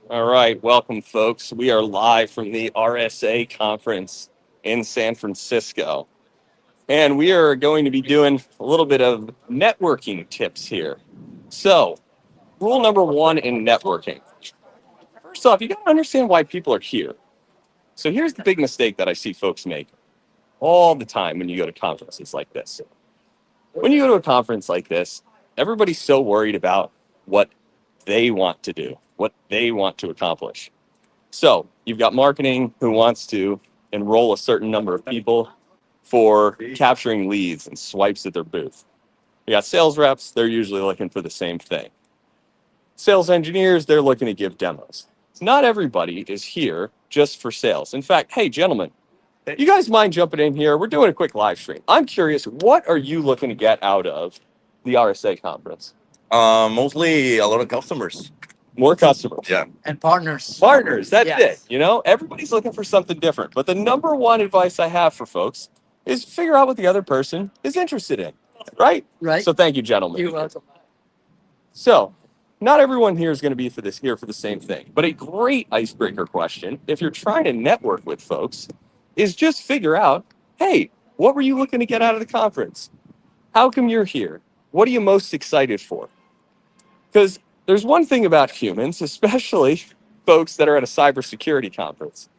All right, welcome, folks. We are live from the RSA conference in San Francisco. And we are going to be doing a little bit of networking tips here. So, rule number one in networking. First off, you got to understand why people are here. So, here's the big mistake that I see folks make all the time when you go to conferences like this. When you go to a conference like this, everybody's so worried about what they want to do, what they want to accomplish. So you've got marketing who wants to enroll a certain number of people for capturing leads and swipes at their booth. You got sales reps, they're usually looking for the same thing. Sales engineers, they're looking to give demos. Not everybody is here just for sales. In fact, hey, gentlemen, you guys mind jumping in here? We're doing a quick live stream. I'm curious, what are you looking to get out of the RSA conference? Mostly a lot of customers. More customers. Yeah. And partners. Partners, that's Yes. it. You know, everybody's looking for something different. But the number one advice I have for folks is figure out what the other person is interested in. Right? Right. So thank you, gentlemen. You're welcome. So, not everyone here is going to be here for the same thing. But a great icebreaker question, if you're trying to network with folks, is just figure out, hey, what were you looking to get out of the conference? How come you're here? What are you most excited for? Because there's one thing about humans, especially folks that are at a cybersecurity conference.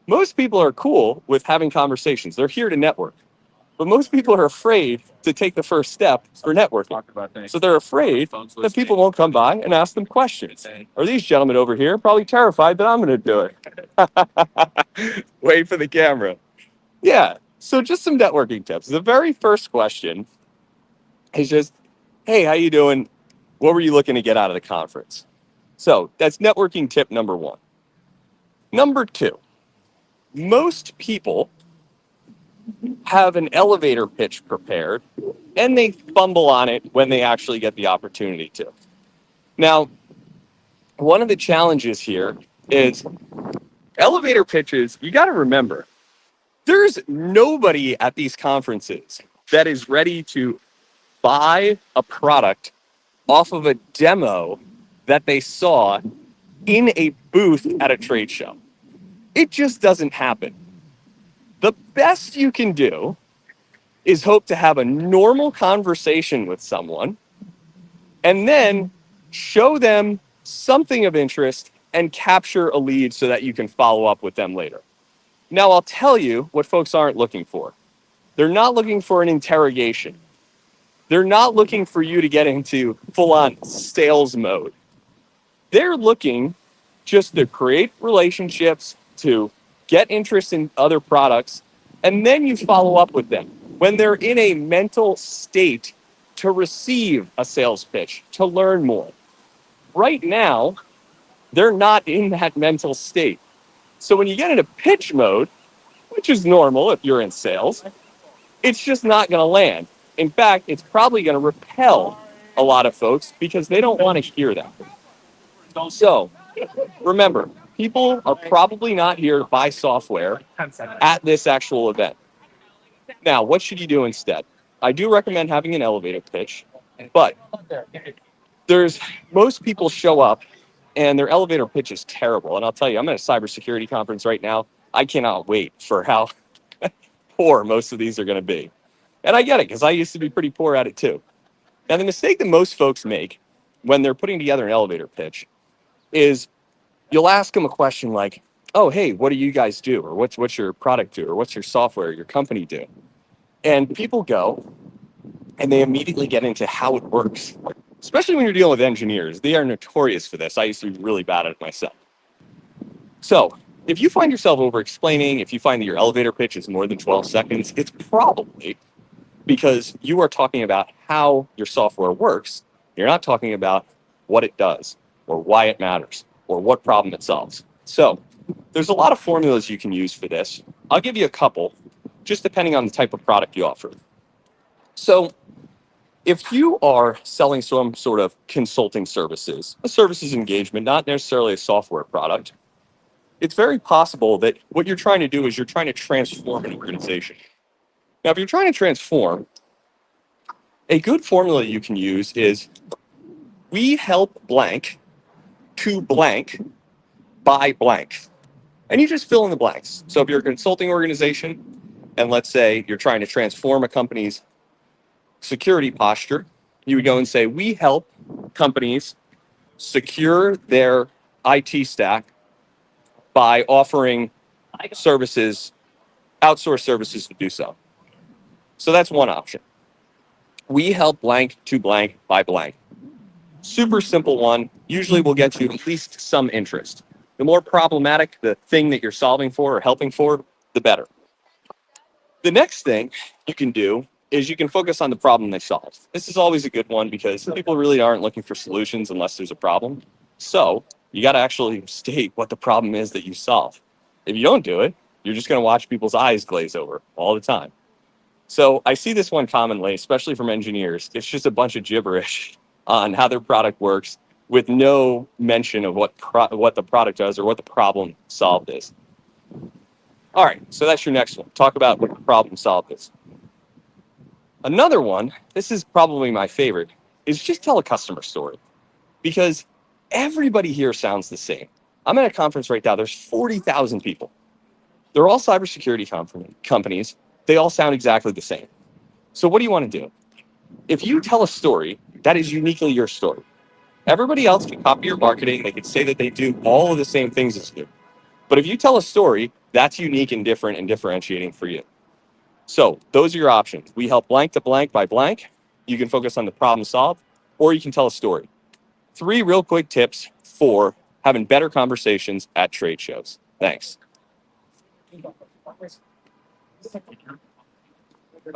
Most people are cool with having conversations. They're here to network. But most people are afraid to take the first step for networking. So they're afraid that people won't come by and ask them questions. Or these gentlemen over here probably terrified that I'm going to do it. Wait for the camera. Yeah. So just some networking tips. The very first question is just, hey, how you doing? What were you looking to get out of the conference? So that's networking tip number one. Number two, most people have an elevator pitch prepared and they fumble on it when they actually get the opportunity to. Now, one of the challenges here is elevator pitches, you got to remember, there's nobody at these conferences that is ready to buy a product off of a demo that they saw in a booth at a trade show. It just doesn't happen. The best you can do is hope to have a normal conversation with someone and then show them something of interest and capture a lead so that you can follow up with them later. Now, I'll tell you what folks aren't looking for. They're not looking for an interrogation. They're not looking for you to get into full-on sales mode. They're looking just to create relationships, to get interest in other products, and then you follow up with them when they're in a mental state to receive a sales pitch, to learn more. Right now, they're not in that mental state. So when you get into pitch mode, which is normal if you're in sales, it's just not going to land. In fact, it's probably going to repel a lot of folks because they don't want to hear that. So remember, people are probably not here to buy software at this actual event. Now, what should you do instead? I do recommend having an elevator pitch, but most people show up and their elevator pitch is terrible. And I'll tell you, I'm at a cybersecurity conference right now. I cannot wait for how poor most of these are going to be. And I get it because I used to be pretty poor at it too. Now, the mistake that most folks make when they're putting together an elevator pitch is you'll ask them a question like, oh, hey, what do you guys do? Or what's your product do? Or what's your software, your company do? And people go and they immediately get into how it works, especially when you're dealing with engineers. They are notorious for this. I used to be really bad at it myself. So if you find yourself over explaining, if you find that your elevator pitch is more than 12 seconds, it's probably because you are talking about how your software works. You're not talking about what it does or why it matters or what problem it solves. So there's a lot of formulas you can use for this. I'll give you a couple, just depending on the type of product you offer. So if you are selling some sort of consulting services, a services engagement, not necessarily a software product, it's very possible that what you're trying to do is you're trying to transform an organization. Now, if you're trying to transform, a good formula you can use is we help blank to blank by blank. And you just fill in the blanks. So if you're a consulting organization, and let's say you're trying to transform a company's security posture, you would go and say, we help companies secure their IT stack by offering services, outsourced services to do so. So that's one option. We help blank to blank by blank. Super simple one. Usually will get you at least some interest. The more problematic the thing that you're solving for or helping for, the better. The next thing you can do is you can focus on the problem they solve. This is always a good one because people really aren't looking for solutions unless there's a problem. So you got to actually state what the problem is that you solve. If you don't do it, you're just going to watch people's eyes glaze over all the time. So I see this one commonly, especially from engineers. It's just a bunch of gibberish on how their product works with no mention of what the product does or what the problem solved is. All right, so that's your next one. Talk about what the problem solved is. Another one, this is probably my favorite, is just tell a customer story because everybody here sounds the same. I'm at a conference right now. There's 40,000 people. They're all cybersecurity companies. They all sound exactly the same. So what do you want to do? If you tell a story that is uniquely your story, everybody else can copy your marketing. They can say that they do all of the same things as you. But if you tell a story, that's unique and different and differentiating for you. So those are your options. We help blank to blank by blank. You can focus on the problem solved, or you can tell a story. 3 real quick tips for having better conversations at trade shows. Thanks.